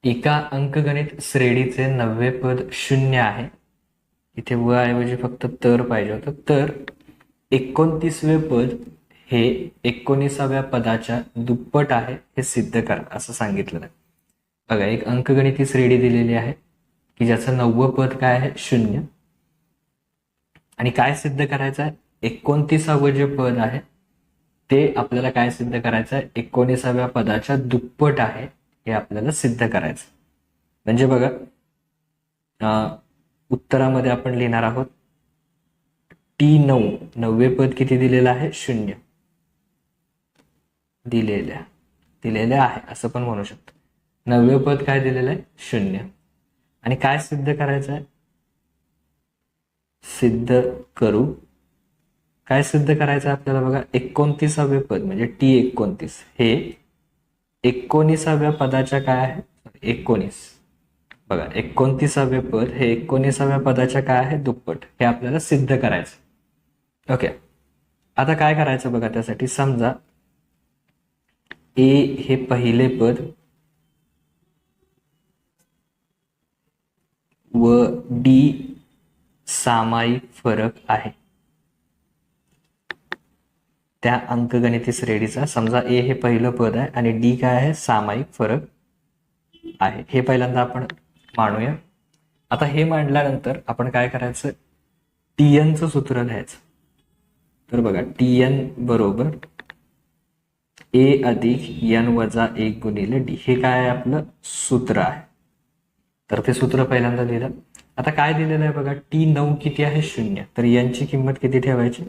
एका अंकगणित श्रेणीचे 90 पद शून्य आहे. इथे व ऐवजी फक्त तर पाहिजे होतं. तर 29वे पद हे 19व्या पदाच्या दुप्पट आहे हे सिद्ध करा असं सांगितलं आहे. बघा, एक अंकगणिती श्रेणी दिलेली आहे की ज्याचं 90 पद काय आहे, शून्य. आणि काय सिद्ध करायचं आहे, 29वे जे पद आहे ते आपल्याला काय सिद्ध करायचं आहे, 19व्या पदाच्या दुप्पट आहे हे आपल्याला सिद्ध करायचं. म्हणजे बघा, उत्तरामध्ये आपण लिहिणार आहोत T9, 90 पद किती दिलेलं आहे, शून्य दिलेल्या आहे असं पण म्हणू शकतो. 90 पद काय दिलेलं आहे, शून्य. आणि काय सिद्ध करायचं आहे, सिद्ध करू. काय सिद्ध करायचं आहे आपल्याला, बघा 29वे पद म्हणजे T19 हे 19व्या पदाच्या काय आहे, 19. बघा, 29वे पद हे 19व्या पदाच्या काय आहे, दुप्पट. हे आपल्याला सिद्ध करायचं. ओके, आता काय करायचं बघा, त्यासाठी समजा ए हे पहिले पद व डी सामायिक फरक आहे. त्या अंकगणिती श्रेणीचा समजा ए हे पहिलं पद आहे आणि डी काय आहे, सामायिक फरक आहे. हे पहिल्यांदा आपण मांडूया. आता हे मांडल्यानंतर आपण काय करायचं, टीएनचं सूत्र लिहायचं. तर बघा, टीएन बरोबर ए अधिक एन वजा 1 गुणिले डी, हे काय आहे, आपलं सूत्र आहे. तर ते सूत्र पहिल्यांदा लिहिलं. आता काय दिलेलं आहे बघा, T9 किती आहे, शून्य. तर यांची किंमत किती ठेवायची,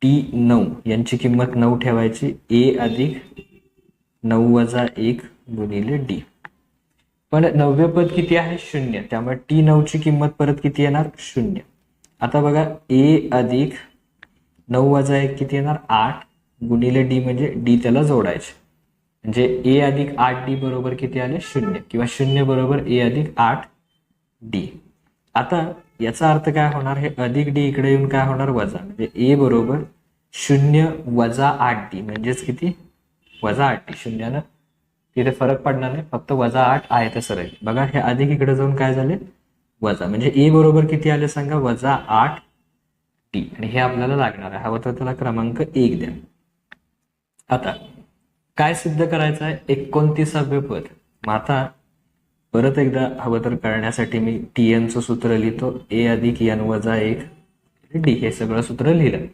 T9 यांची किंमत 9 ठेवायची. ए अधिक 9 वजा 1 गुणिले डी. पण 90 पद किती आहे, शून्य. त्यामुळे T9 ची किंमत परत किती येणार, शून्य. आता बघा, ए अधिक 9 वजा 1 किती येणार, 8 गुणिले डी म्हणजे डी त्याला जोडायचे. म्हणजे ए अधिक 8 डी बरोबर किती आले, शून्य. किंवा शून्य बरोबर ए अधिक 8 डी. आता याचा अर्थ काय होणार, हे अधिक डी इकडे येऊन काय होणार, वजा. म्हणजे ए बरोबर 0 वजा 8 डी म्हणजेच किती, वजा 8 डी. शून्यानं तिथे फरक पडणार नाही, फक्त वजा 8 आहे तसं राहील. बघा, हे अधिक इकडे जाऊन काय झाले, वजा. म्हणजे ए बरोबर किती आले सांगा, वजा 8 डी. आणि हे आपल्याला लागणार आहे. हवं तर त्याला क्रमांक 1 द्या. आता काय सिद्ध करायचं आहे, 29वे पद. मग आता परत एकदा हवं तर करण्यासाठी मी टीएनचं सूत्र लिहितो, ए अधिक एन वजा 1 डी. हे सगळं सूत्र लिहिलं.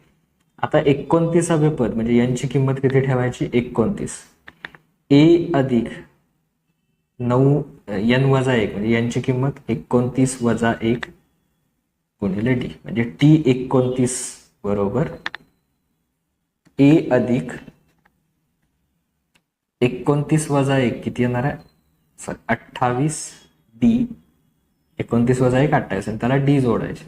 आता 29वे पद म्हणजे यांची किंमत किती ठेवायची, 29. ए अधिक 9 एन वजा 1 म्हणजे यांची किंमत 29 वजा 1 गुणिले डी. म्हणजे T19 बरोबर ए अधिक 29 वजा 1 किती येणार आहे, 28 डी. 29 वजा 1 28 आणि त्याला डी जोडायचे.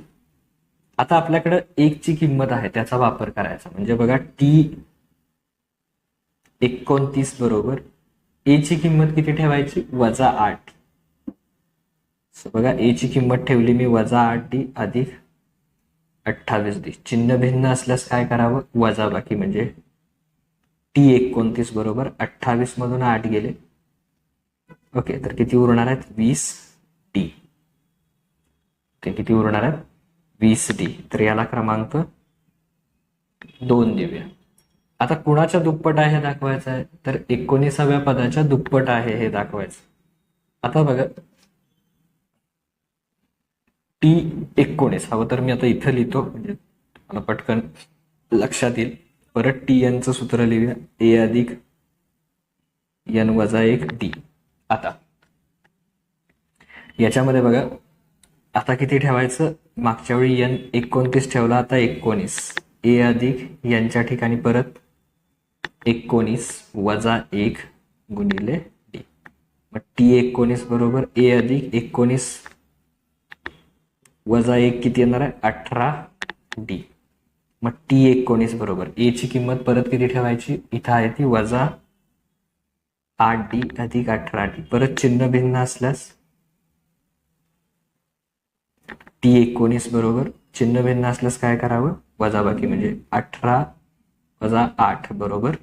आता आपल्याकडे 1 ची किंमत आहे त्याचा वापर करायचा. म्हणजे बघा, T29 बरोबर ए ची किंमत किती ठेवायची, वजा 8. बघा, ए ची किंमत ठेवली मी वजा 8 डी अधिक 28 डी. चिन्ह भिन्न असल्यास काय करावं, वजा बाकी. म्हणजे T29 बरोबर 28 मधून 8 गेले. ओके, तर किती उरणार आहेत, 20 डी. ते किती उरणार आहेत, 20 डी. तर याला क्रमांक 2 देऊया. आता कुणाच्या दुप्पट आहे हे दाखवायचं आहे, तर 19व्या पदाच्या दुप्पट आहे हे दाखवायचं. आता बघा, T19 हवं तर मी आता इथं लिहितो म्हणजे मला पटकन लक्षात येईल. परत टीएनचं सूत्र लिहूया, ए अधिक एन वजा 1 डी. आता याच्यामध्ये बघा, आता किती ठेवायचं, मागच्या वेळी एन 29 ठेवला, आता 19. ए अधिक यांच्या ठिकाणी परत 19 वजा 1 गुणिले डी. मग T19 बरोबर ए अधिक 19 वजा 1 किती येणार आहे, 18 डी. मग T19 बरोबर ए ची किंमत परत किती ठेवायची, इथं आहे ती वजा 8 डी अधिक 18 डी. परत चिन्ह भिन्न असल्यास T19 बरोबर चिन्ह भिन्न असल्यास काय करावं, वजा बाकी. म्हणजे 18 वजा 8 बरोबर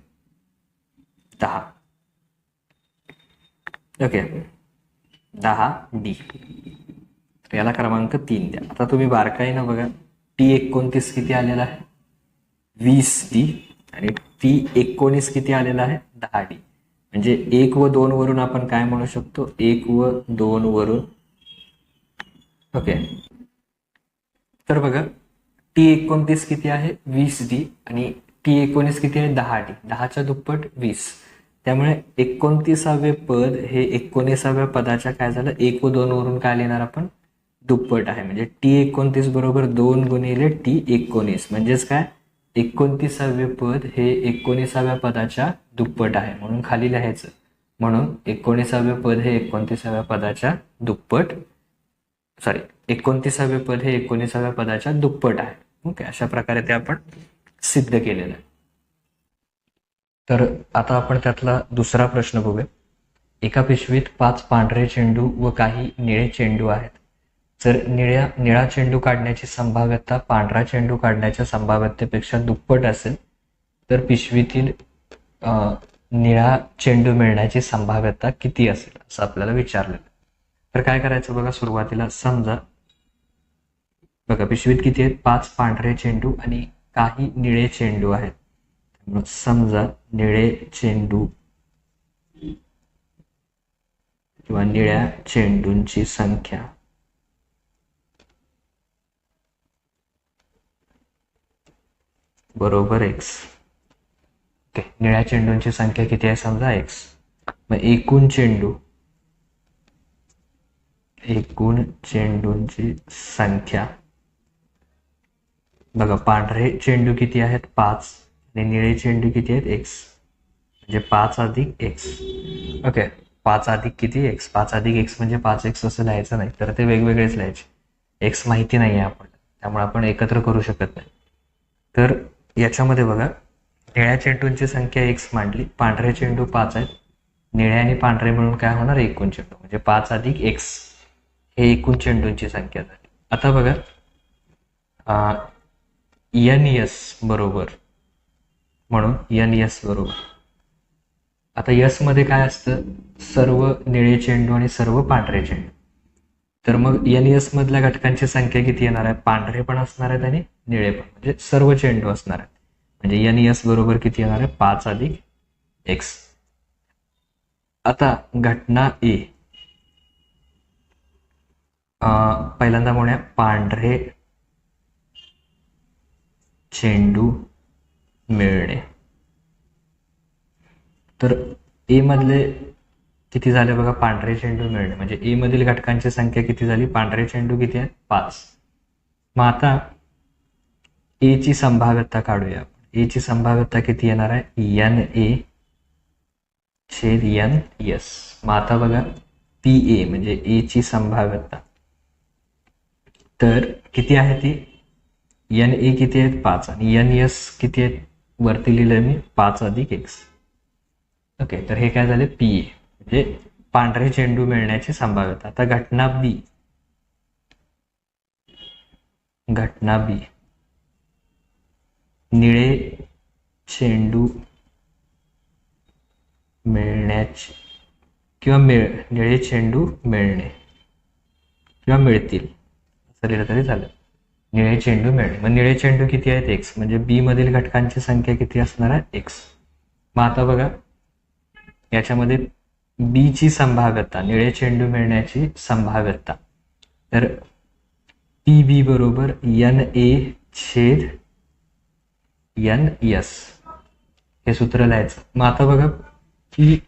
10. Okay, 10D. तर याला क्रमांक 3 द्या. आता तुम्ही बारकाईनं बघा, T29 किती आलेला आहे? 20D. आणि T19 किती आलेला आहे? 10D. म्हणजे 1 व 2 वरून आपण काय म्हणू शकतो? 1 व 2 वरून. ओके, तर बघा T29 किती आहे? 20D. आणि T19 किती आहे? 10D. 10च्या दुप्पट 20. त्यामुळे 29वे पद हे 19व्या पदाच्या काय झालं? 1 व 2 वरून काय लिहिणार आपण? दुप्पट आहे. म्हणजे T29 बरोबर 2 गुणिले T19 म्हणजेच काय? 29वे पद हे 19व्या पदाच्या दुप्पट आहे, म्हणून खाली लिहायचं. म्हणून 19वे पद हे 29व्या पदाच्या दुप्पट, 29वे पद हे 19व्या पदाच्या दुप्पट आहे. ओके, अशा प्रकारे ते आपण सिद्ध केलेलं आहे. तर आता आपण त्यातला दुसरा प्रश्न बघूया. एका पिशवीत 5 पांढरे चेंडू व काही निळे चेंडू आहेत. जर निळा चेंडू काढण्याची संभाव्यता पांढरा चेंडू काढण्याच्या संभाव्यतेपेक्षा दुप्पट असेल तर पिशवीतील निळा चेंडू मिळण्याची संभाव्यता किती असेल असं आपल्याला विचारलेलं. तर काय करायचं बघा, सुरुवातीला समजा बघा पिशवीत किती आहेत? 5 पांढरे चेंडू आणि काही निळे चेंडू आहेत. समजा निळे चेंडू किंवा निळ्या चेंडूंची संख्या बरोबर x. ओके, निळ्या चेंडूंची संख्या किती आहे? समजा x. मग एकूण चेंडूंची संख्या बघा, पांढरे चेंडू किती आहेत? 5 आणि निळे चेंडू किती आहेत? x. म्हणजे 5 अधिक x. ओके, 5 अधिक किती? x. 5 अधिक x म्हणजे 5x असं लिहायचं नाही, तर ते वेगवेगळेच लिहायचे. x माहिती नाही आहे आपण, त्यामुळे आपण एकत्र करू शकत नाही. तर याच्यामध्ये बघा, निळ्या चेंडूंची संख्या x मांडली, पांढरे चेंडू 5 आहेत, निळे आणि पांढरे मिळून काय होणार? एकूण चेंडू म्हणजे 5 अधिक x हे एकूण चेंडूंची संख्या झाली. आता बघा NS बरोबर, म्हणून NS बरोबर, आता यस मध्ये काय असतं? सर्व निळे चेंडू आणि सर्व पांढरे चेंडू. तर मग NS मधल्या घटकांची संख्या किती येणार आहे? पांढरे पण असणार आहेत आणि निळे पण, म्हणजे सर्व चेंडू असणार आहेत. म्हणजे NS बरोबर किती येणार आहे? 5 अधिक x. आता घटना A, पहिल्यांदा म्हणूया पांढरे चेंडू मिळणे. तर A मधले किती झाले बघा? पांढरे चेंडू मिळणे. म्हणजे A मधील घटकांची संख्या किती झाली? पांढरे चेंडू किती आहेत? 5. मग आता A ची संभाव्यता काढूया. A ची संभाव्यता किती येणार आहे? NA छेद NS. मग आता बघा PA म्हणजे A ची संभाव्यता तर किती आहे ती? NA किती आहेत? 5 आणि NS किती आहेत? वरती लिहिलंय मी 5 अधिक x. ओके, तर हे काय झाले? PA म्हणजे पांढरे चेंडू मिळण्याची संभाव्यता. आता घटना B, निळे चेंडू मिळण्याची किंवा निळे चेंडू मिळणे किंवा मिळतील असं लिहिलं तरी झालं. निळे चेंडू मिळणे, मग निळे चेंडू किती आहेत? x. म्हणजे B मधील घटकांची संख्या किती असणार आहे? x. मग आता बघा याच्यामध्ये B ची संभाव्यता, निळे चेंडू मिळण्याची संभाव्यता, तर PB बरोबर NA छेद NS हे सूत्र लिहायचं. मग आता बघा PB,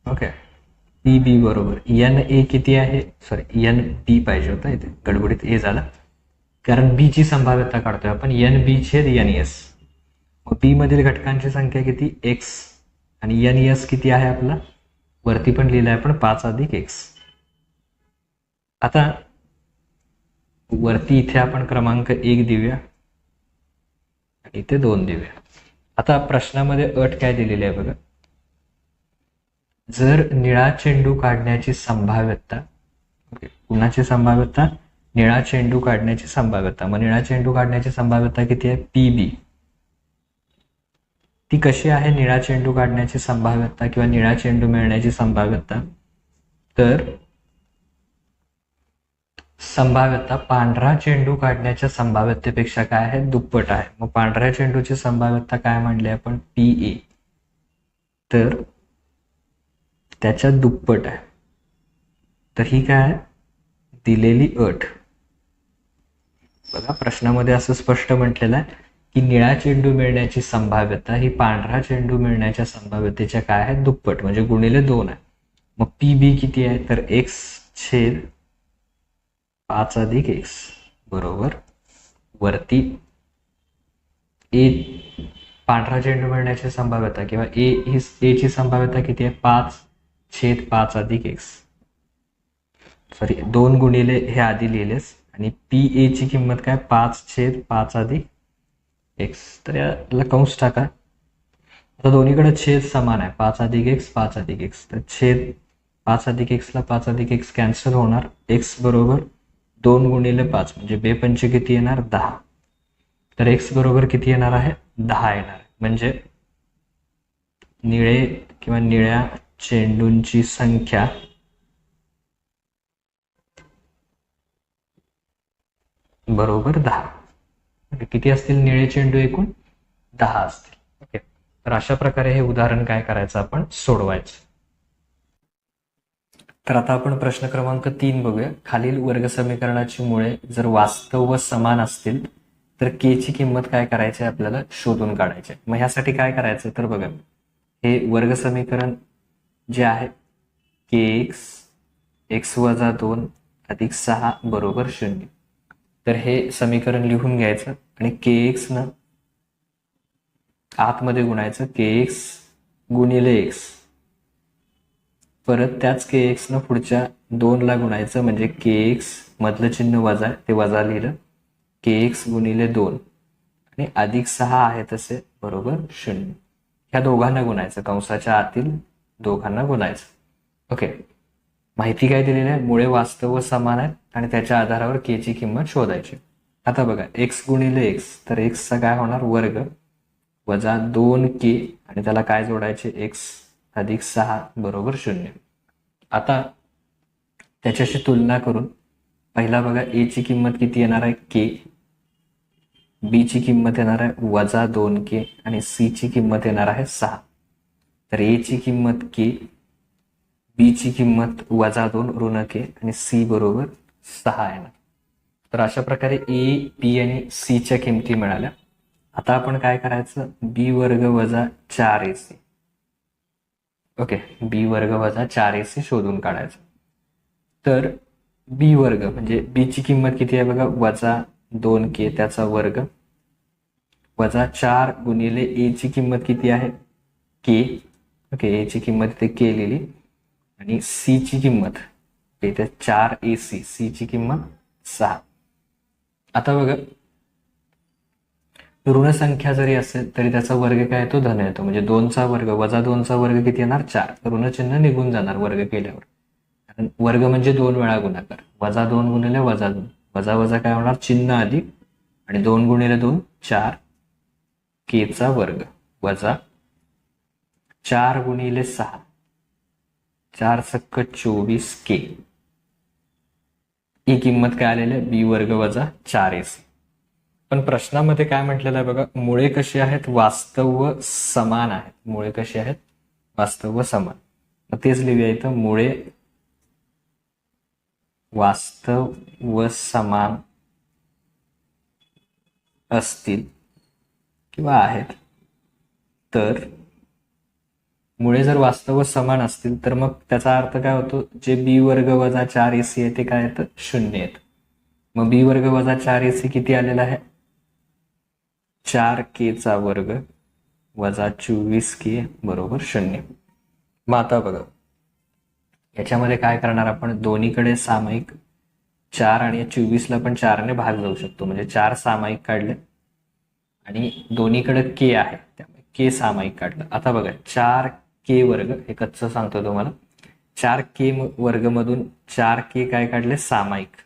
ओके, PB बरोबर NA किती आहे? NB पाहिजे होता, इथे गडबडीत A झाला, कारण B ची संभाव्यता काढतोय आपण. NB छेद NS. मग B मधील घटकांची संख्या किती? x आणि NS किती आहे आपला? वरती पण लिहिलंय आपण 5 अधिक x. आता वरती इथे आपण क्रमांक 1 देऊया आणि इथे 2 देऊया. आता प्रश्नामध्ये अट काय दिलेली आहे बघा, जर निळा चेंडू काढण्याची संभाव्यता, ओके, कुणाची संभाव्यता? निळा चेंडू काढण्याची संभाव्यता. मग निळा चेंडू काढण्याची संभाव्यता किती आहे? PB. ती कशी आहे निळा चेंडू काढण्याची संभाव्यता किंवा निळा चेंडू मिळण्याची संभाव्यता, तर संभाव्यता पांढरा चेंडू काढण्याच्या संभाव्यतेपेक्षा काय आहे, दुप्पट आहे. मग पांढऱ्या चेंडूची संभाव्यता काय म्हणली आपण, PA, तर त्याच्या दुप्पट आहे. तर ही काय दिलेली अट बघा, प्रश्नामध्ये असं स्पष्ट म्हटलेलं आहे की निळा चेंडू मिळण्याची संभाव्यता ही पांढरा चेंडू मिळण्याच्या संभाव्यतेच्या काय आहे, दुप्पट, म्हणजे गुणिले 2 आहे. मग PB किती आहे, तर x/5 x बरोबर वरती ए पांढरा चेंडू मिळण्याची संभाव्यता किंवा ए ची संभाव्यता किती आहे, 5/5 x, सॉरी 2 गुणिले हे आधी लिहिलेस, आणि PA ची किंमत काय, 5/5 x. तर याला कंस टाका. आता दोन्हीकडे छेद समान आहे, 5 x, तर छेद 5 x ला 5 x कॅन्सल होणार. x बरोबर 2 गुणिले 5 म्हणजे 2 पंचे किती येणार, 10. तर x बरोबर किती येणार आहे, 10 येणार. म्हणजे निळे किंवा निळ्या चेंडूंची संख्या बरोबर 10. किती असतील निळे चेंडू, एकूण 10 असतील. ओके, तर अशा प्रकारे हे उदाहरण काय करायचं, आपण सोडवायचं. तर आता आपण प्रश्न क्रमांक 3 बघूया. खालील वर्ग समीकरणाची मुळे जर वास्तव व समान असतील तर k ची किंमत काय करायची, आपल्याला शोधून काढायची. मग ह्यासाठी काय करायचं, तर बघा, हे वर्ग समीकरण जे आहे kx x-2 अधिक 6 बरोबर 0, तर हे समीकरण लिहून घ्यायचं आणि kx न आतमध्ये गुणायचं, kx गुणिले x, परत त्याच kx न पुढच्या 2 ला गुणायचं, म्हणजे kx मधलं चिन्ह वजा आहे ते वजा लिहिलं, kx गुणिले 2 आणि अधिक 6 आहे तसे बरोबर 0. ह्या दोघांना गुणायचं, कंसाच्या आतील दोघांना गुणायचं. ओके, माहिती काय दिलेली आहे, मुळे वास्तव व समान आहेत आणि त्याच्या आधारावर k ची किंमत शोधायची. आता बघा, x गुणिले x, तर x चा काय होणार, वर्ग वजा 2k आणि त्याला काय जोडायचे, x अधिक 6 बरोबर 0. आता त्याच्याशी तुलना करून पहिला बघा, a ची किंमत किती येणार आहे, k, b ची किंमत येणार आहे वजा 2k आणि c ची किंमत येणार आहे 6. तर a ची किंमत k, b ची किंमत वजा 2 ऋण k आणि c बरोबर 6 येणार. तर अशा प्रकारे a, b आणि c च्या किमती मिळाल्या. आता आपण काय करायचं, b वर्ग वजा 4ac, ओके, b वर्ग वजा 4ac शोधून काढायचं. तर b वर्ग म्हणजे b ची किंमत किती आहे बघा, वजा 2k त्याचा वर्ग वजा 4 गुणिले a ची किंमत किती आहे, k, ओके, a ची किंमत इथे k लिहिली आणि c ची किंमत इथे 4ac, c ची किंमत 6. आता बघा, ऋण संख्या जरी असेल तरी त्याचा वर्ग काय येतो, धन येतो, म्हणजे 2चा वर्ग वजा 2चा वर्ग किती येणार, 4. ऋण चिन्ह निघून जाणार वर्ग केल्यावर, कारण वर्ग म्हणजे 2 वेळा गुणाकार, वजा 2 गुणिले वजा 2, वजा वजा काय होणार, चिन्ह अधिक, आणि 2 गुणिले 2 4 k चा वर्ग वजा 4 गुणिले 6, 4 सक्क 24 k, ही किंमत काय आलेली आहे, b वर्ग वजा 4ac. पण प्रश्नामध्ये काय म्हटलेलं आहे बघा, मुळे कशी आहेत, वास्तव व समान आहेत. मुळे कशी आहेत, वास्तव व समान. मग तेच लिहूया इथं, मुळे वास्तव व समान असतील किंवा आहेत, तर मुळे जर वास्तव व समान असतील तर मग त्याचा अर्थ काय होतो, जे b वर्ग वजा 4ac आहे ते काय येतं, 0 येतं. मग b वर्ग वजा 4ac किती आलेला आहे, 4k चा वर्ग वजा 24k बरोबर 0. मग आता बघा, याच्यामध्ये काय करणार आपण, दोन्हीकडे सामायिक 4 आणि 24 ला पण 4 ने भाग जाऊ शकतो, म्हणजे 4 सामायिक काढले आणि दोन्हीकडे k आहे त्यामुळे k सामायिक काढलं. आता बघा, 4k वर्ग, हे कच्चं सांगतो तुम्हाला, 4k वर्ग मधून 4k काय काढले, सामायिक.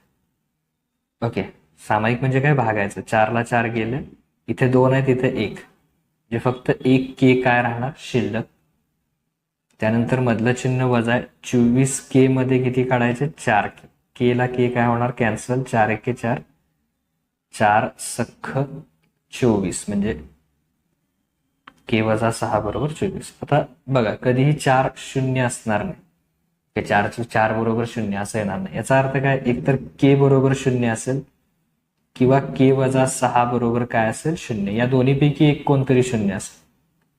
ओके, सामायिक म्हणजे काय, भागायचं, 4 ला 4 गेले, इथे 2 आहेत, इथे 1, जे फक्त एक के काय राहणार शिल्लक. त्यानंतर मधलं चिन्ह वजा आहे. 24K मध्ये किती काढायचे 4K. के ला के काय होणार कॅन्सल. 4 1 4, 4 सख्ख 24 म्हणजे के वजा 6 बरोबर 24. आता बघा कधीही 4 शून्य असणार नाही. 4 बरोबर 0 असं येणार नाही. याचा अर्थ काय एकतर के बरोबर 0 असेल किंवा के वजा 6 बरोबर काय असेल 0. या दोन्हीपैकी एक कोणतरी 0 असेल.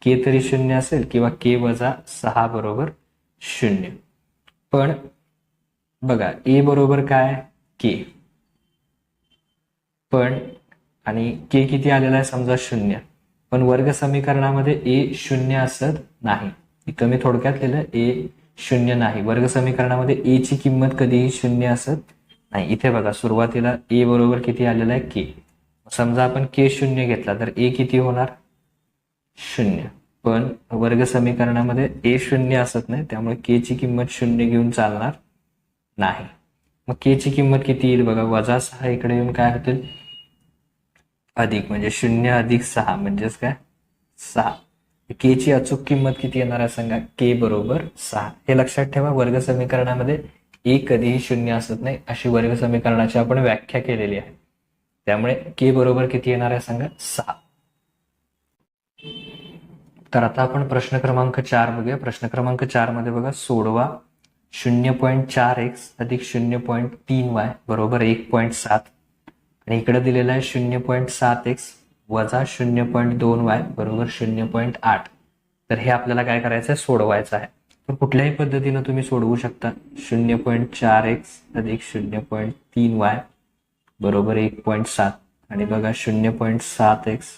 के तरी 0 असेल किंवा के वजा 6 बरोबर 0. पण बघा ए बरोबर काय के, पण आणि के किती आलेला आहे समजा 0, पण वर्ग समीकरणामध्ये ए 0 असत नाही. इथं मी थोडक्यात लिहिलं ए 0 नाही. वर्ग समीकरणामध्ये ए ची किंमत कधीही 0 असत नाही. इथे बघा सुरुवातीला ए बरोबर किती आलेला आहे के. समजा आपण के 0 घेतला तर ए किती होणार 0, पण वर्ग समीकरणामध्ये ए 0 असत नाही, त्यामुळे के ची किंमत 0 घेऊन चालणार नाही. मग के ची किंमत किती येईल बघा वजा 6 इकडे येऊन काय होतील अधिक, म्हणजे 0 अधिक 6 म्हणजेच काय 6. के ची अचूक किंमत किती येणार आहे सांगा के बरोबर 6. हे लक्षात ठेवा. वर्ग समीकरणामध्ये ए कधीही 0 असत नाही अशी वर्ग समीकरणाची आपण व्याख्या केलेली आहे. त्यामुळे के बरोबर किती येणार आहे सांगा 6. तर आता आपण प्रश्न क्रमांक 4 बघूया. प्रश्न क्रमांक 4 मध्ये बघा सोडवा 0.4x अधिक 0.3y बरोबर 1.7 आणि इकडे दिलेला आहे 0.7x वजा 0.2y बरोबर 0.8. तर हे आपल्याला काय करायचं आहे सोडवायचं आहे. तर कुठल्याही पद्धतीनं तुम्ही सोडवू शकता. 0.4x अधिक 0.3y बरोबर 1.7 आणि बघा 0.7x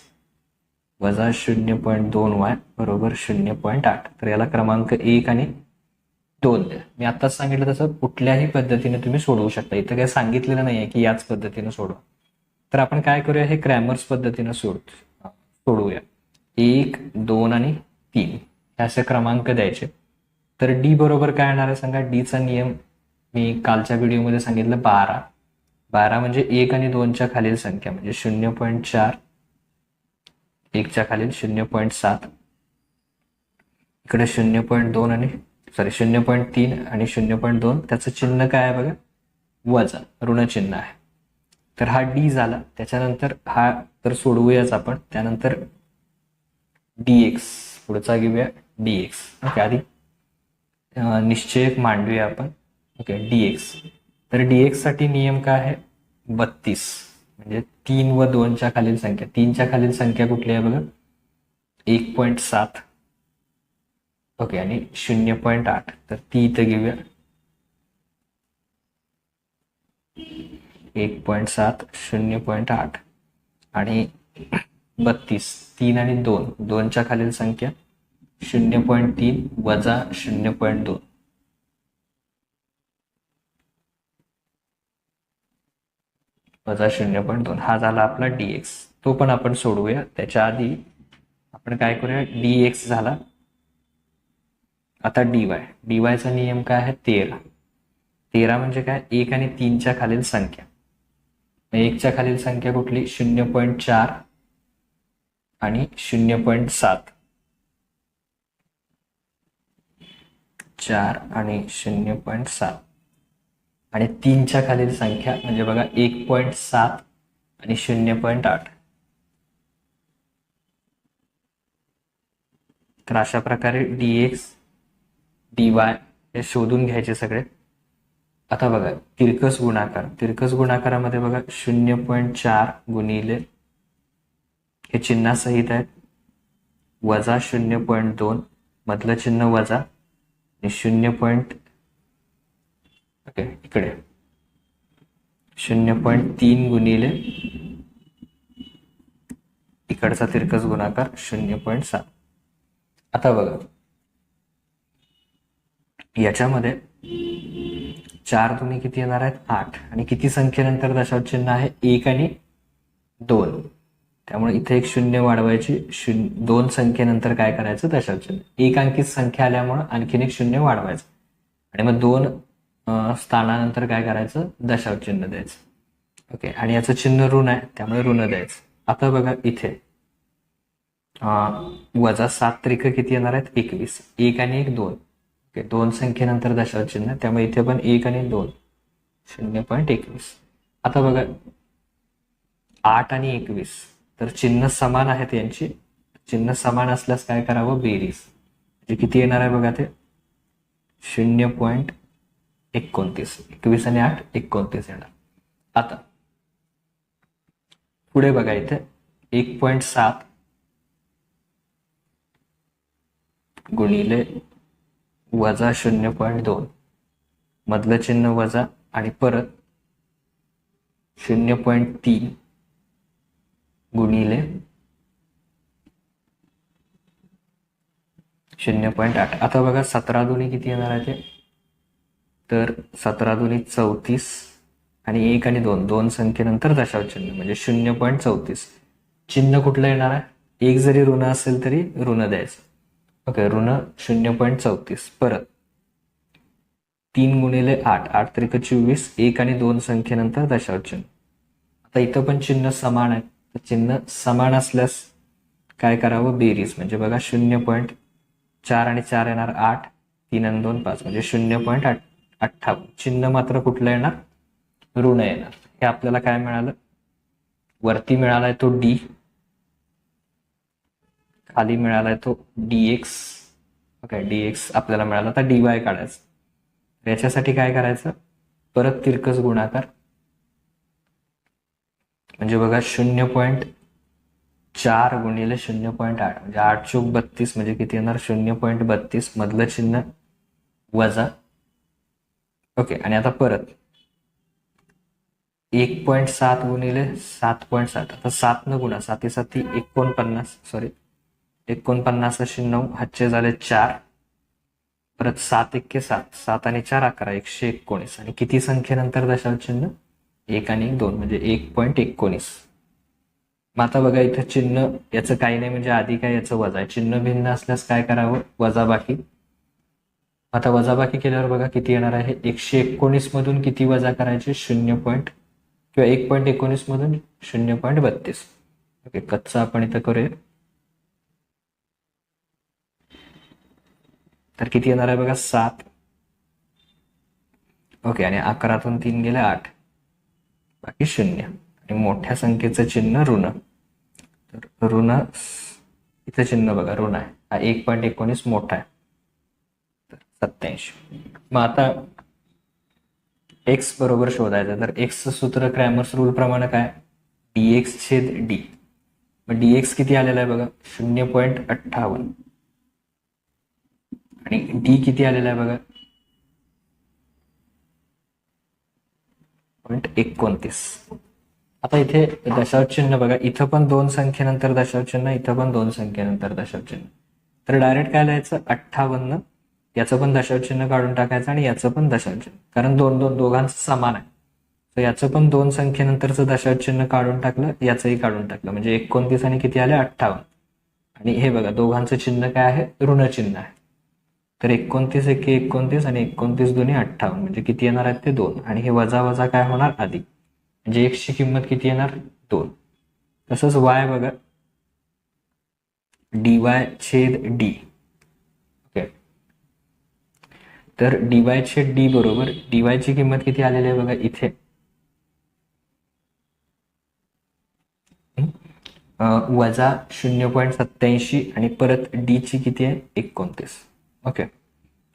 वजा 0.2y बरोबर 0.8. तर याला क्रमांक 1 आणि 2 द्या. मी आताच सांगितलं तसं कुठल्याही पद्धतीने तुम्ही सोडवू शकता. इथं काही सांगितलेलं नाहीये की याच पद्धतीने सोडवा. तर आपण काय करूया हे क्रॅमर्स पद्धतीनं सोडवूया. 1 2 आणि 3 हे असे क्रमांक द्यायचे. तर डी बरोबर काय येणार आहे सांगा. डीचा नियम मी कालच्या व्हिडिओमध्ये सांगितलं 12. 12 म्हणजे 1 आणि 2च्या खालील संख्या म्हणजे 0.4 1च्या खालील 0.7 इकडे 0.2 आणि 0.3 आणि 0.2 त्याचं चिन्ह काय आहे बघा वजा ऋण चिन्ह आहे. तर हा डी झाला. त्याच्यानंतर हा तर सोडवूयाच आपण. त्यानंतर dx पुढचा घेऊया dx. ओके आधी निश्चयक मांडूया आपण. Okay dx. तर dx साठी नियम काय आहे 32 म्हणजे 3 व 2च्या खालील संख्या. 3च्या खालील संख्या कुठली आहे बघा 1.7 ओके आणि 0.8. तर ती इथं घेऊया 1.7 0.8 आणि 32 3 आणि 2 2च्या खालील संख्या 0.3 वजा 0.2 वजा 0.2 हा झाला आपला dx. तो पण आपण सोडवूया. त्याच्या आधी आपण काय करूया dx झाला. आता dy. dy चा नियम काय आहे 13. 13 म्हणजे काय 1 आणि 3च्या खालील संख्या. 1च्या खालील संख्या कुठली 0.4 आणि 0.7 4 आणि 0.7 आणि 3च्या खालील संख्या म्हणजे बघा 1.7 आणि 0.8. तर अशा प्रकारे dx dy हे शोधून घ्यायचे सगळे. आता बघा तिरकस गुणाकार. तिरकस गुणाकारामध्ये बघा 0.4 गुणिले हे चिन्हासहित आहे वजा 0.2 मधलं चिन्ह वजा आणि 0. ओके इकडे 0.3 गुणिले इकडचा तिरकस गुणाकार 0.7. आता बघा याच्यामध्ये 4 दुनी किती येणार आहेत 8 आणि किती संख्येनंतर दशांश चिन्ह आहे 1 आणि 2. त्यामुळे इथे एक 0 वाढवायची. 2 संख्येनंतर काय करायचं दशांश चिन्ह. एक अंकी संख्या आल्यामुळे आणखीन एक 0 वाढवायचं आणि मग 2 स्थानानंतर काय करायचं दशांश चिन्ह द्यायचं. ओके आणि याचं चिन्ह ऋण आहे त्यामुळे ऋण द्यायचं. आता बघा इथे वजा 7 त्रिक किती येणार आहेत 21. 1 आणि 1 2. ओके, दोन संख्येनंतर दशांश चिन्ह, त्यामुळे इथे पण 1 आणि 2 0.21. आता बघा 8 आणि 21 तर चिन्ह समान आहेत यांची. चिन्ह समान असल्यास काय करावं बेरीज, म्हणजे किती येणार आहे बघा ते 0.29. 21 आणि 8 29 येणार. आता पुढे बघा इथे 1.7 गुणिले वजा 0.2 मधलं चिन्ह वजा आणि परत 0.3 गुणिले 0.8. आता बघा 17 दुनी किती येणार आहे ते, तर 17 दुनी 34 आणि 1 आणि 2 दोन संख्येनंतर दशांश चिन्ह म्हणजे 0.34. चिन्ह कुठलं येणार आहे, एक जरी ऋण असेल तरी ऋण द्यायचं. ओके, ऋण 0.34. परत 3 गुणिले 8 8 त्रिक 24 1 आणि 2 संख्येनंतर दशांश चिन्ह. आता इथं पण चिन्ह समान आहे, तर चिन्ह समान असल्यास काय करावं बेरीज, म्हणजे बघा 0.4 आणि 4 येणार 8, 3 आणि 2 5 म्हणजे 0.58. चिन्ह मात्र कुठलं येणार ऋण येणार. हे आपल्याला काय मिळालं, वरती मिळालाय तो डी, खाली मिळालाय तो dx. ओके, dx आपल्याला मिळाला, तर dy काढायचं. याच्यासाठी काय करायचं, परत तिरकस गुणाकार, म्हणजे बघा 0.4 गुणिले 0.8 म्हणजे 8 चूक 32 म्हणजे किती येणार 0.32 मधलं चिन्ह वजा. ओके, आणि आता परत 1.7 गुणिले 7.7. आता 7 न गुणा 7 7 49, सॉरी 49 9 हातचे झाले 4, परत 7 1 7 7 आणि 4 11 119 आणि किती संख्येनंतर दशांश चिन्ह 1 आणि 2 म्हणजे 1.19. मग आता बघा इथं चिन्ह याचं काही नाही म्हणजे आधी काय याचं वजा आहे, चिन्ह भिन्न असल्यास काय करावं वजाबाकी. आता वजाबाकी केल्यावर बघा किती येणार आहे 119 मधून किती वजा करायचे 1.19 मधून 0.32. ओके, कच्चा आपण इथं करूया, तर किती येणार आहे बघा 7. ओके, आणि 11तून 3 गेले 8 बाकी 0 आणि मोठ्या संख्येचं चिन्ह ऋण. तर ऋण इथं चिन्ह बघा ऋण आहे, हा 1.19 मोठा आहे तर 87. मग आता एक्स बरोबर शोधायचं, तर एक्सचं सूत्र क्रॅमर्स रूल प्रमाणे काय dx छेद डी. मग dx किती आलेला आहे बघा 0.58 आणि डी किती आलेला आहे बघा 0.29. आता इथे दशांश चिन्ह बघा, इथं पण 2 संख्येनंतर दशांश चिन्ह, इथं पण 2 संख्येनंतर दशांश चिन्ह. तर डायरेक्ट काय लिहायचं 58, याचं पण दशांश चिन्ह काढून टाकायचं आणि याचं पण दशांश चिन्ह, कारण दोघांचं समान आहे. तर याचं पण 2 संख्येनंतरचं दशांश चिन्ह काढून टाकलं, याचंही काढून टाकलं म्हणजे 29 आणि किती आले 58. आणि हे बघा दोघांचं चिन्ह काय आहे ऋण चिन्ह आहे, तर 29 1 29 आणि 29 2 58 म्हणजे किती येणार आहेत ते 2 आणि हे वजा वजा काय होणार अधिक, म्हणजे x ची किंमत किती येणार 2. तसंच y बघा dy छेद d. ओके, तर dy छेद d बरोबर dy ची किंमत किती आलेली आहे बघा इथे वजा 0.87 आणि परत d ची किती आहे 29. ओके,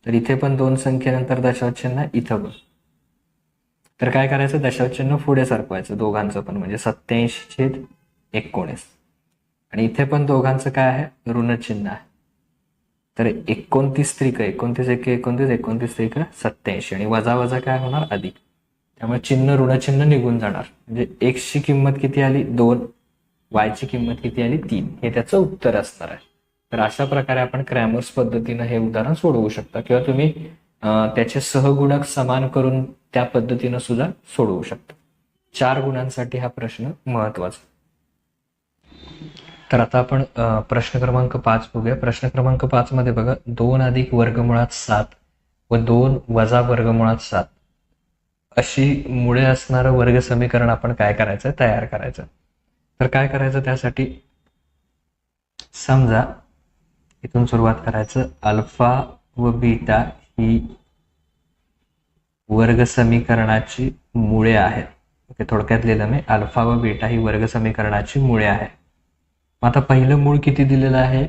तर इथे पण 2 संख्येनंतर दशांश चिन्ह, इथं पण. तर काय करायचं दशांश चिन्ह पुढे सरकवायचं दोघांचं पण, म्हणजे 87 छेद 19 आणि इथे पण दोघांचं काय आहे ऋण चिन्ह आहे. तर 29 त्रिक 29 1 29 29 त्रिक 87 आणि वजा वजा काय होणार अधिक, त्यामुळे चिन्ह ऋण चिन्ह निघून जाणार. म्हणजे x ची किंमत किती आली 2, y ची किंमत किती आली 3, हे त्याचं उत्तर असणार आहे. तर अशा प्रकारे आपण क्रॅमर्स पद्धतीनं हे उदाहरण सोडवू शकता किंवा तुम्ही त्याचे सहगुणक समान करून त्या पद्धतीनं सुद्धा सोडवू शकता. 4 गुणांसाठी हा प्रश्न महत्वाचा. तर आता आपण प्रश्न क्रमांक 5 बघूया. प्रश्न क्रमांक 5 मध्ये बघा 2 अधिक वर्गमुळात 7 व 2 वजा वर्गमुळात 7 अशी मुळे असणारं वर्ग समीकरण आपण काय करायचं तयार करायचं. तर काय करायचं त्यासाठी समजा इथून सुरुवात करायचं, अल्फा व बीटा ही वर्ग समीकरणाची मुळे आहेत. ओके, थोडक्यात लिहिलं मी, अल्फा व बीटा ही वर्ग समीकरणाची मुळे आहे. मग आता पहिलं मूळ किती दिलेलं आहे,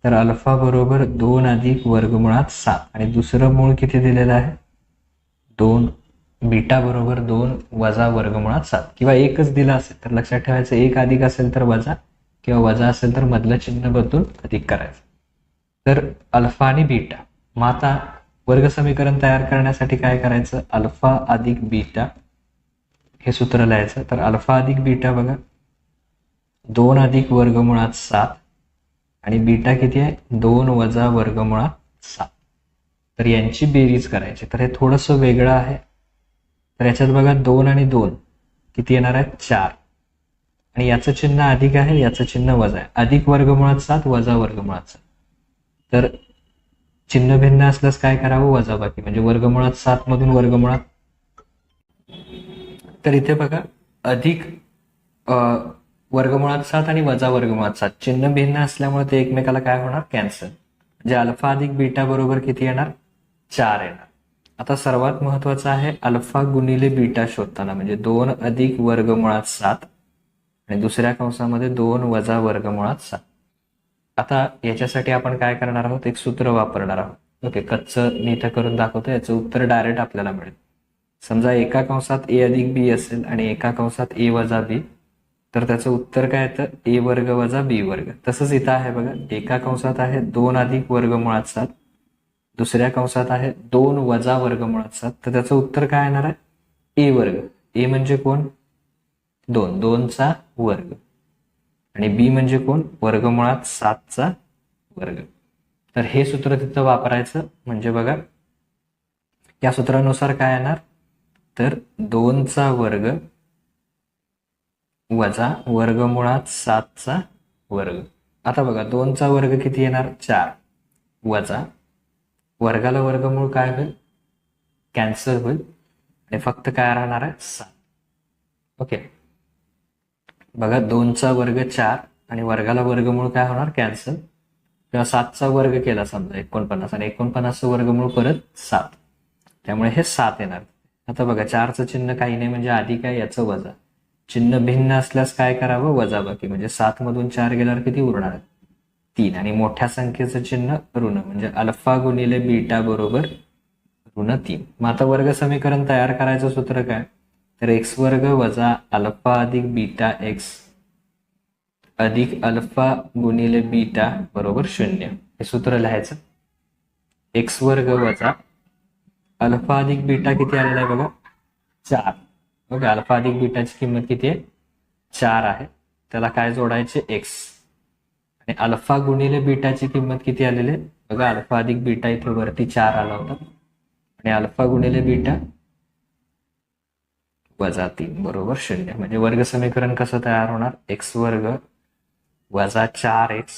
तर अल्फा बरोबर 2 अधिक वर्गमुळात 7 आणि दुसरं मूळ किती दिलेलं आहे, 2. बीटा बरोबर 2 वजा वर्गमुळात 7 किंवा एकच दिला असेल तर लक्षात ठेवायचं, एक अधिक असेल तर वजा किंवा वजा असेल तर मधलं चिन्ह बदलून अधिक करायचं. तर अल्फा आणि बीटा. मग आता वर्ग समीकरण तयार करण्यासाठी काय करायचं, अल्फा अधिक बीटा हे सूत्र लिहायचं. तर अल्फा अधिक बीटा बघा, 2 अधिक वर्गमुळात 7 आणि बीटा किती आहे, 2 वजा वर्गमुळात 7. तर यांची बेरीज करायची. तर हे थोडंसं वेगळं आहे. तर याच्यात बघा 2 आणि 2 किती येणार आहे, 4. आणि याचं चिन्ह अधिक आहे, याचं चिन्ह वजा आहे. अधिक वर्गमुळात 7 वजा वर्गमुळात 7. तर चिन्ह भिन्न असल्यास काय करावं, वजाबाकी, म्हणजे वर्गमुळात 7 मधून वर्गमुळात. तर इथे बघा अधिक वर्गमुळात 7 आणि वजा वर्गमुळात 7 चिन्ह भिन्न असल्यामुळे ते एकमेकाला काय होणार, कॅन्सल. म्हणजे अल्फा अधिक बीटा बरोबर किती येणार, 4 येणार. आता सर्वात महत्वाचं आहे अल्फा गुणिले बीटा शोधताना, म्हणजे 2 अधिक वर्गमुळात 7 आणि दुसऱ्या कंसामध्ये 2 वजा वर्गमुळात 7. आता याच्यासाठी आपण काय करणार आहोत, एक सूत्र वापरणार आहोत. ओके, कच्चं मी इथं करून दाखवतो, याचं उत्तर डायरेक्ट आपल्याला मिळेल. समजा एका कंसात ए अधिक बी असेल आणि एका कंसात ए वजा बी, तर त्याचं उत्तर काय येतं, ए वर्ग वजा बी वर्ग. तसंच इथं आहे बघा, एका कंसात आहे 2 अधिक वर्गमुळात 7, दुसऱ्या कंसात आहे 2 वजा वर्गमुळात 7, तर त्याचं उत्तर काय येणार आहे, ए वर्ग. ए म्हणजे कोण, 2, 2चा वर्ग, आणि बी म्हणजे कोण, वर्गमुळात 7चा वर्ग. तर हे सूत्र तिथं वापरायचं. म्हणजे बघा या सूत्रानुसार काय येणार, तर 2चा वर्ग वजा वर्गमुळात 7चा वर्ग. आता बघा 2चा वर्ग किती येणार, 4 वजा वर्गाला वर्गमूळ काय होईल, कॅन्सल होईल आणि फक्त काय राहणार आहे, 7. ओके, बघा 2चा वर्ग 4 आणि वर्गाला वर्गमूळ काय होणार, कॅन्सल, किंवा 7चा वर्ग केला समजा 49 आणि 49चं वर्गमूळ परत 7, त्यामुळे हे 7 येणार. आता बघा 4चं चिन्ह काही नाही म्हणजे अधिक आहे, याचं वजा. चिन्ह भिन्न असल्यास काय करावं, वजाबाकी, म्हणजे 7 मधून 4 गेल्यावर किती उरणार, 3. आणि मोठ्या संख्येचं चिन्ह ऋण, म्हणजे अल्फा गुणिले बीटा बरोबर ऋण 3. मग आता वर्ग समीकरण तयार करायचं सूत्र काय, तर एक्स वर्ग वजा अल्फा अधिक बीटा एक्स अधिक अल्फा गुणिले बीटा बरोबर 0. हे सूत्र लिहायचं. एक्स वर्ग वजा अल्फा अधिक बीटा किती आलेला आहे बघा, 4. ओके, अल्फा अधिक बीटाची किंमत किती आहे, 4 आहे. त्याला काय जोडायचे, एक्स. आणि अल्फा गुणिले बीटाची किंमत किती आलेली आहे बघा, अल्फा अधिक बीटा इथे वरती 4 आला होता आणि अल्फा गुणिले बीटा वजा 3 बरोबर 0. म्हणजे वर्ग समीकरण कसं तयार होणार, एक्स वर्ग वजा 4x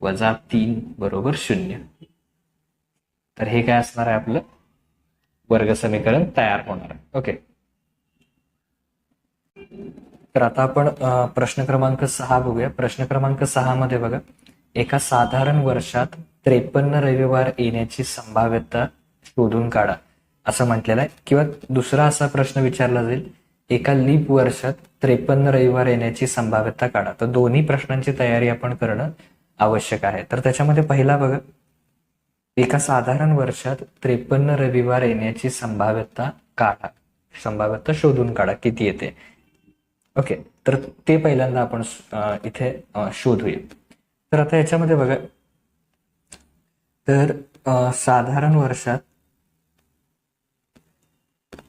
वजा 3 बरोबर 0. तर हे काय असणार आहे, आपलं वर्ग समीकरण तयार होणार आहे. ओके, तर आता आपण प्रश्न क्रमांक 6 बघूया. प्रश्न क्रमांक 6 मध्ये बघा, एका साधारण वर्षात 53 रविवार येण्याची संभाव्यता शोधून काढा असं म्हटलेलं आहे. किंवा दुसरा असा प्रश्न विचारला जाईल, एका लीप वर्षात 53 रविवार येण्याची संभाव्यता काढा. तर दोन्ही प्रश्नांची तयारी आपण करणं आवश्यक आहे. तर त्याच्यामध्ये पहिला बघा, एका साधारण वर्षात 53 रविवार येण्याची संभाव्यता काढा, संभाव्यता शोधून काढा, किती येते. ओके, तर ते पहिल्यांदा आपण इथे शोधूया. तर आता याच्यामध्ये बघा, तर साधारण वर्षात,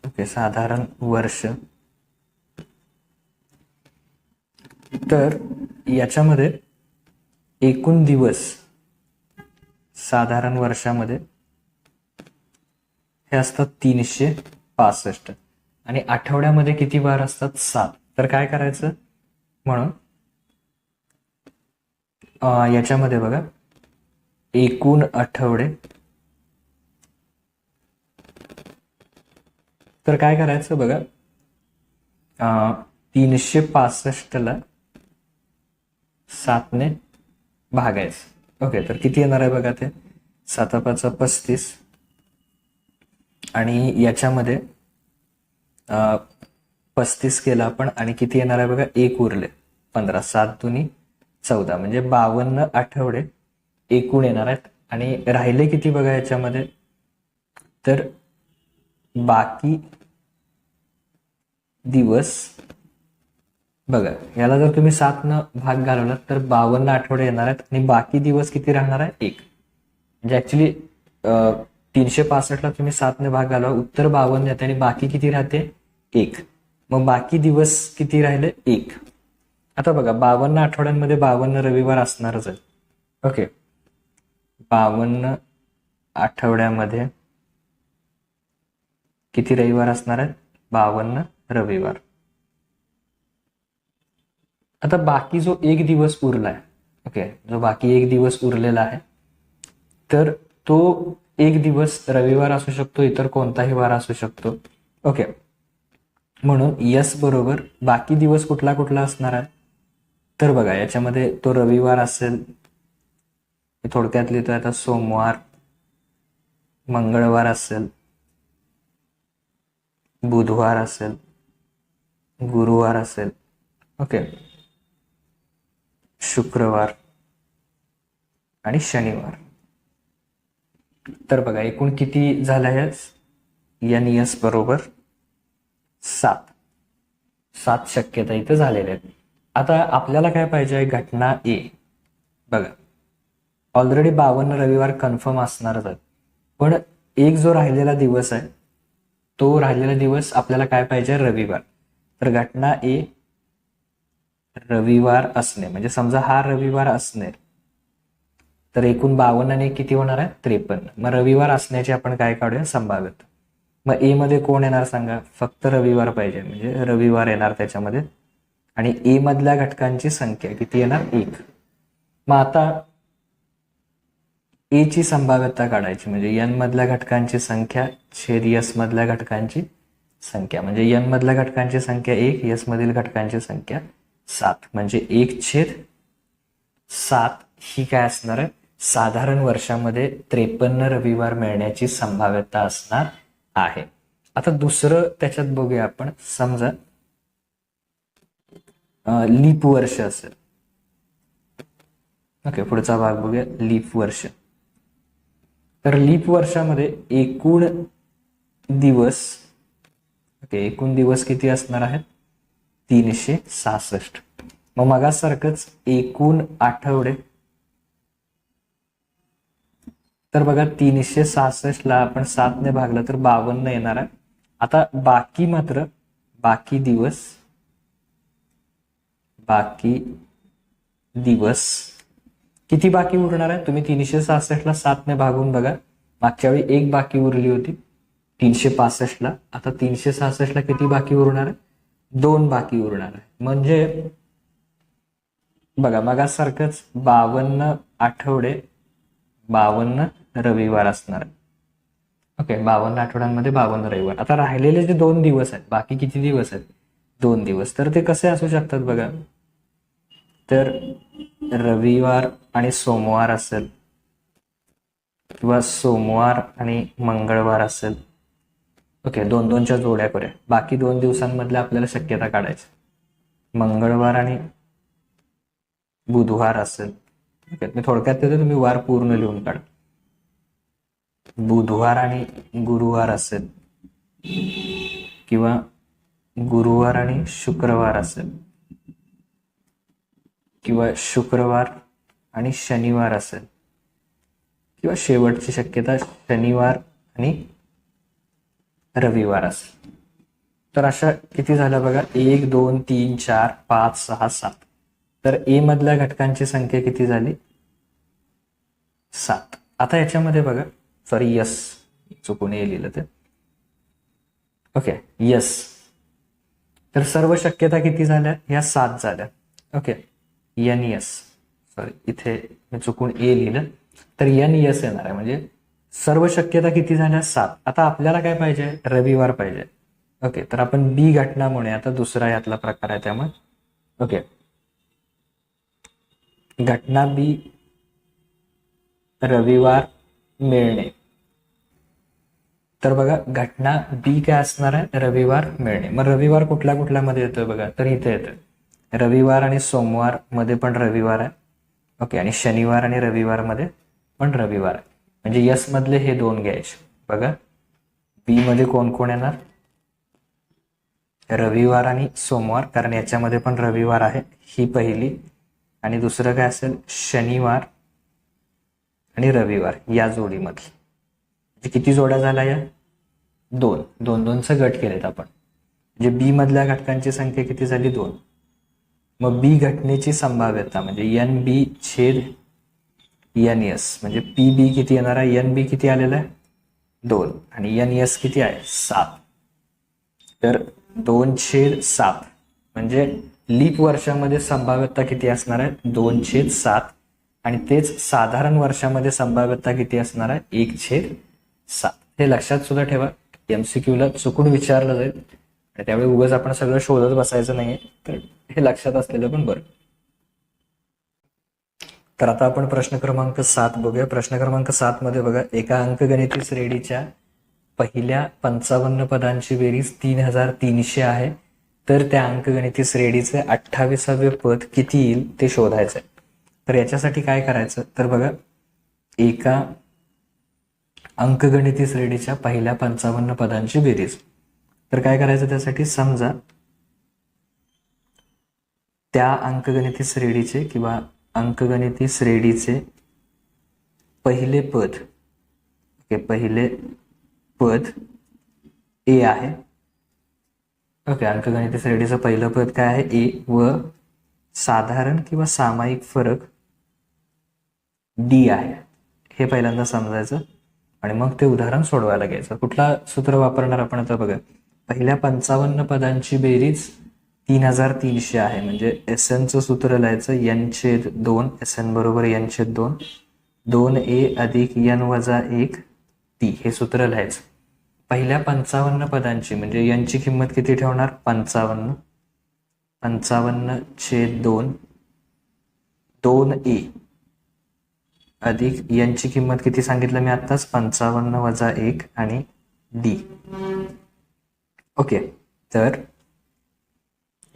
ओके, साधारण वर्ष, तर याच्यामध्ये एकूण दिवस साधारण वर्षामध्ये हे असतात 365 आणि आठवड्यामध्ये किती वार असतात, 7. तर काय करायचं, म्हणून याच्यामध्ये बघा एकूण आठवडे, तर काय करायचं बघा, 365 ला 7ने भागायचं. ओके, तर किती येणार आहे बघा ते 7×5 = 35 आणि याच्यामध्ये 35 केला आपण आणि किती येणार आहे बघा 1 उरले 15. 7 दुनी 14 म्हणजे 52 आठवडे एकूण येणार आहेत. आणि राहिले किती बघा याच्यामध्ये, तर बाकी दिवस बघा याला जर तुम्ही 7 भाग घालवलात तर 52 आठवडे येणार आहेत आणि बाकी दिवस किती राहणार आहे 1. म्हणजे ऍक्च्युली 365 ला तुम्ही 7 भाग घालवा, उत्तर 52 येते आणि बाकी किती राहते 1. मग बाकी दिवस किती राहिले 1. आता बघा 52 आठवड्यांमध्ये 52 रविवार असणारच आहे. ओके, 52 आठवड्यामध्ये किती रविवार असणार आहेत 52 रविवार. आता बाकी जो एक दिवस उरलाय, ओके, जो बाकी एक दिवस उरलेला आहे तर तो एक दिवस रविवार असू शकतो, इतर कोणताही वार असू शकतो. ओके, म्हणून यस बरोबर बाकी दिवस कुठला कुठला असणार आहे, तर बघा याच्यामध्ये तो रविवार असेल, थोडक्यात लिहितोय आता, सोमवार, मंगळवार असेल, बुधवार असेल, गुरुवार असेल, ओके, शुक्रवार आणि शनिवार. तर बघा एकूण किती झाल्या यस बरोबर 7 शक्यता इथे झालेल्या आहेत. आता आपल्याला काय पाहिजे आहे, घटना ए. बघा ऑलरेडी 52 रविवार कन्फर्म असणारच आहे, पण एक जो राहिलेला दिवस आहे तो राहिलेला दिवस आपल्याला काय पाहिजे, रविवार. तर घटना ए रविवार असणे, म्हणजे समजा हा रविवार असणे, तर एकूण 52 आणि किती होणार आहे 53. मग रविवार असण्याची आपण काय काढूया, संभाव्यता. मग ए मध्ये कोण येणार सांगा, फक्त रविवार पाहिजे, म्हणजे रविवार येणार त्याच्यामध्ये. आणि ए मधल्या घटकांची संख्या किती येणार 1. मग आता ए ची संभाव्यता काढायची, म्हणजे एन मधल्या घटकांची संख्या छेद यस मधल्या घटकांची संख्या. म्हणजे एन मधल्या घटकांची संख्या 1, यस मधील घटकांची संख्या 7, म्हणजे 1/7 ही काय असणार आहे, साधारण वर्षामध्ये 53 रविवार मिळण्याची संभाव्यता असणार आहे. आता दुसरं त्याच्यात बघूया आपण, समजा लीप वर्ष असेल. ओके, पुढचा भाग बघूया, लीप वर्ष. तर लीप वर्षामध्ये एकूण दिवस, ओके, एकूण दिवस किती असणार आहेत 366. मग मगासारखंच एकूण आठवडे, तर बघा 366 ला आपण 7 ने भागलं तर 52 येणार आहे. आता बाकी मात्र बाकी दिवस किती बाकी उरणार आहे, तुम्ही 366 ला 7 ने भागून बघा, मागच्या वेळी एक बाकी उरली होती 365 ला, आता 366 ला किती बाकी उरणार आहे, 2 बाकी उरणार आहे. म्हणजे बघा मगासारखंच 52 आठवडे 52 रविवार असणार आहे. ओके, 52 आठवड्यांमध्ये 52 रविवार. आता राहिलेले जे 2 दिवस आहेत, बाकी किती दिवस आहेत 2 दिवस, तर ते कसे असू शकतात बघा, तर रविवार आणि सोमवार असेल, किंवा सोमवार आणि मंगळवार असेल. ओके, 2-2च्या जोड्या करूया. बाकी 2 दिवसांमधल्या आपल्याला शक्यता काढायची, मंगळवार आणि बुधवार असेल. ओके, मी थोडक्यात देतो, तुम्ही वार पूर्ण लिहून काढा. बुधवार आणि गुरुवार असेल, किंवा गुरुवार आणि शुक्रवार असेल, किंवा शुक्रवार आणि शनिवार असेल, किंवा शेवटची शक्यता शनिवार आणि रविवार असेल. तर अशा किती झाल्या बघा, 1 2 3 4 5 6 7. तर ए मधल्या घटकांची संख्या किती झाली 7. आता याच्यामध्ये बघा, सॉरी यस चुकून ए लिहिलं ते. Okay, yes. तर सर्व शक्यता किती झाल्या, ह्या 7 झाल्या. ओके, एन यस, सॉरी इथे मी चुकून ए लिहिलं, तर एन यस येणार आहे. म्हणजे सर्व शक्यता किती झाल्या 7. आता आपल्याला काय पाहिजे, रविवार पाहिजे. ओके, तर आपण बी घटना म्हणूया. आता दुसरा यातला प्रकार आहे त्यामुळे. ओके, घटना बी रविवार मिळणे. तर बघा घटना बी काय असणार आहे, रविवार मिळणे. मग रविवार कुठल्या कुठल्या मध्ये येतोय बघा, तर इथे येतोय रविवार आणि सोमवार मध्ये पण रविवार आहे. ओके, आणि शनिवार आणि रविवार मध्ये पण रविवार आहे. म्हणजे यस मधले हे दोन घ्यायचे. बघा बी मध्ये कोण कोण येणार, रविवार आणि सोमवार, कारण याच्यामध्ये पण रविवार आहे, ही पहिली. आणि दुसरं काय असेल, शनिवार आणि रविवार या जोडीमधली. म्हणजे किती जोड्या झाल्या या, दोन. दोन दोनचा गट केलेत आपण. म्हणजे बी मधल्या घटकांची संख्या किती झाली, दोन. मग बी घटनेची संभाव्यता म्हणजे एन बी छेद एन एस, म्हणजे पी बी किती येणार आहे, एन बी किती आलेला आहे, 2, आणि एन एस किती आहे, 7. तर 2/7 म्हणजे लीप वर्षामध्ये संभाव्यता किती असणार आहे, 2/7. आणि तेच साधारण वर्षामध्ये संभाव्यता किती असणार आहे, 1/7. हे लक्षात सुद्धा ठेवा, MCQ ला चुकून विचारलं जाईल आणि त्यावेळी उगाच आपण सगळं शोधत बसायचं नाहीये. तर हे लक्षात असलेलं पण बरं. तर आता आपण प्रश्न क्रमांक 7 बघूया. प्रश्न क्रमांक 7 मध्ये बघा, एका अंकगणिती श्रेणीच्या पहिल्या 55 पदांची बेरीज 3300 आहे. तर त्या अंकगणिती श्रेणीचे 28वे पद किती येईल ते शोधायचं आहे. तर याच्यासाठी काय करायचं, तर बघा एका अंकगणिती श्रेणीच्या पहिल्या 55 पदांची बेरीज. तर काय करायचं त्यासाठी, समजा त्या अंकगणिती श्रेणीचे किंवा अंकगणिती श्रेणीचे पहिले पद, ओके, पहिले पद ए आहे. ओके, अंकगणिती श्रेणीचं पहिलं पद काय आहे, ए, व साधारण किंवा सामायिक फरक डी आहे. हे पहिल्यांदा समजायचं आणि मग ते उदाहरण सोडवायला घ्यायचं. कुठला सूत्र वापरणार आपण आता बघा, पहिल्या 55 पदांची बेरीज 3300 आहे. म्हणजे SN चं सूत्र लिहायचं n/2, SN बरोबर n/2, 2a अधिक n वजा 1 t, हे सूत्र लिहायचं. पहिल्या 55 पदांची म्हणजे n ची किंमत किती ठेवणार, 55, 55/2, 2a अधिक n ची किंमत किती सांगितलं मी आत्ताच, 55 वजा 1 आणि d. ओके, तर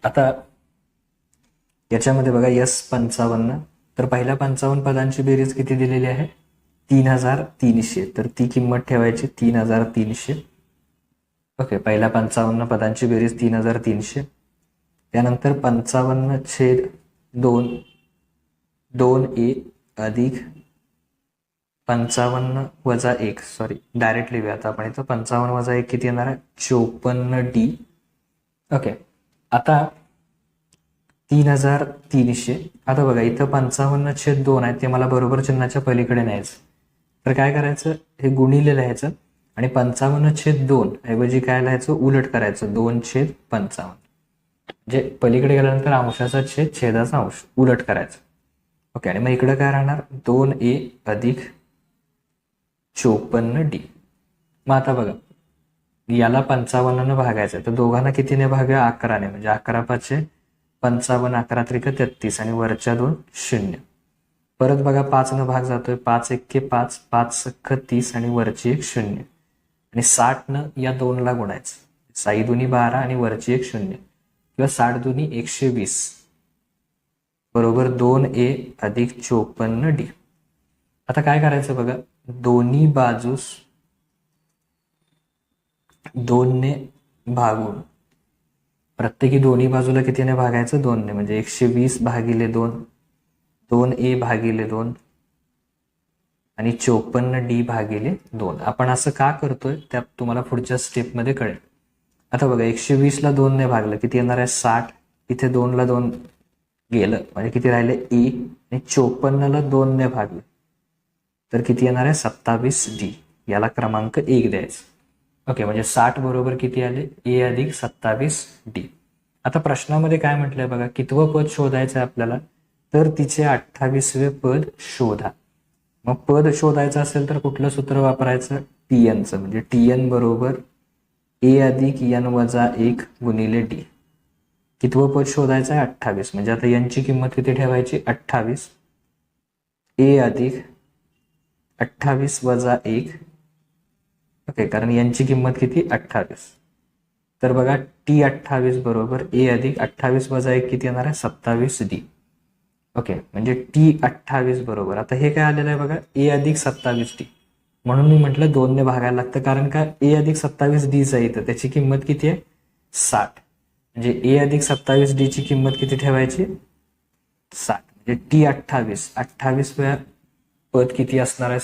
आता याच्यामध्ये बघा S55, तर पहिल्या 55 पदांची बेरीज किती दिलेली आहे, 3300. तर ती किंमत ठेवायची 3300. ओके, पहिल्या 55 पदांची बेरीज 3300. त्यानंतर 55/2, 2a अधिक 55 वजा 1, सॉरी डायरेक्ट लिहूया आता आपण इथं, 55 वजा 1 किती येणार आहे, 54d. ओके, आता 3300. आता बघा इथं 55/2 आहे, ते मला बरोबर चिन्हाच्या पलीकडे न्यायचं. तर काय करायचं, हे गुणिले लिहायचं आणि 55/2 ऐवजी काय लिहायचं, उलट करायचं, 2/55. म्हणजे पलीकडे गेल्यानंतर अंशाचा छेद, छेदाचा अंश, उलट करायचं. ओके, आणि मग इकडे काय राहणार, 2a अधिक 54d. मग आता बघा याला 55 भागायचं, तर दोघांना कितीने भागा, 11ने. म्हणजे 11×5 = 55, 11×3 = 33 आणि वरच्या 2 0. परत बघा 5 न भाग जातोय, 5×1 = 5, 5×6 = 30 आणि वरची 1 0. आणि 60 न या 2 ला गुणायचं, 6×2 = 12 आणि वरची 1 0, किंवा 60×2 = 120 बरोबर 2a अधिक 54d. आता काय करायचं बघा, दोन्ही बाजूस 2 ने भागून प्रत्येकी दोन्ही बाजूला कितीने भागायचं, 2 ने. म्हणजे 120/2, 2a/2 आणि 54d/2. आपण असं का करतोय त्या तुम्हाला पुढच्या स्टेपमध्ये कळेल. आता बघा 120 ला 2 ने भागलं किती येणार आहे, 60. इथे 2 ला 2 गेलं म्हणजे किती राहिले, ए. आणि 54 ला 2 ने भागलं तर किती येणार आहे, 27d. याला क्रमांक 1 द्यायचं. ओके, म्हणजे 60 बरोबर किती आले, ए अधिक 27d. आता प्रश्नामध्ये काय म्हटलंय बघा, कितवं पद शोधायचं आहे आपल्याला, तर तिचे 28वे पद शोधा. मग पद शोधायचं असेल तर कुठलं सूत्र वापरायचं, TNचं. म्हणजे TN बरोबर a अधिक n वजा 1 गुणिले d. कितवं पद शोधायचं आहे, 28. म्हणजे आता n ची किंमत किती ठेवायची, 28. ए अधिक 28 वजा 1. ओके, कारण यांची किंमत किती 28. तर बघा टी 28 बरोबर ए अधिक 28 वजा 1 किती येणार आहे 27 डी. ओके, म्हणजे टी 28 बरोबर, आता हे काय आलेलं आहे बघा ए अधिक 27 डी. म्हणून मी म्हटलं 2 ने भागायला लागतं, कारण का ए अधिक 27 डीचा इथं त्याची किंमत किती आहे 60. म्हणजे ए अधिक 27 डी ची किंमत किती ठेवायची 60. म्हणजे टी 28 वेळा पद किती असणार आहे